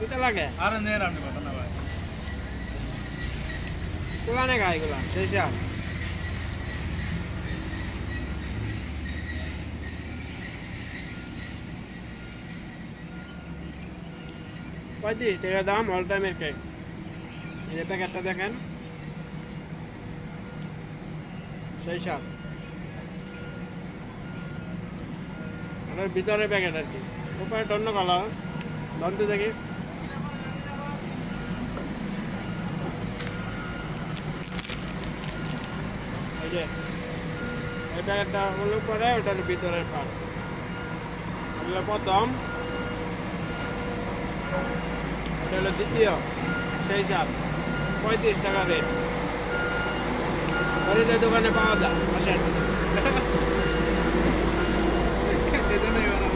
কিটা লাগে আরে নেন আপনি কথা না ভাই কোলানে খায় এগুলা সেই সার $35 দাম অল টাইমের কেক এই যে প্যাকেটটা দেখেন সেই সার আর ভিতরে প্যাকেট আর কি উপরে টন্য কালার ধরতে দেখি এই যে এই প্যাকেটটা হলো পরে ওটার ভিতরের পাট এগুলো প্রথম এটা হলো দ্বিতীয় সেই সার $35 রেট খরিদের দোকানে পাওয়া যায় আসেন এই জন্যই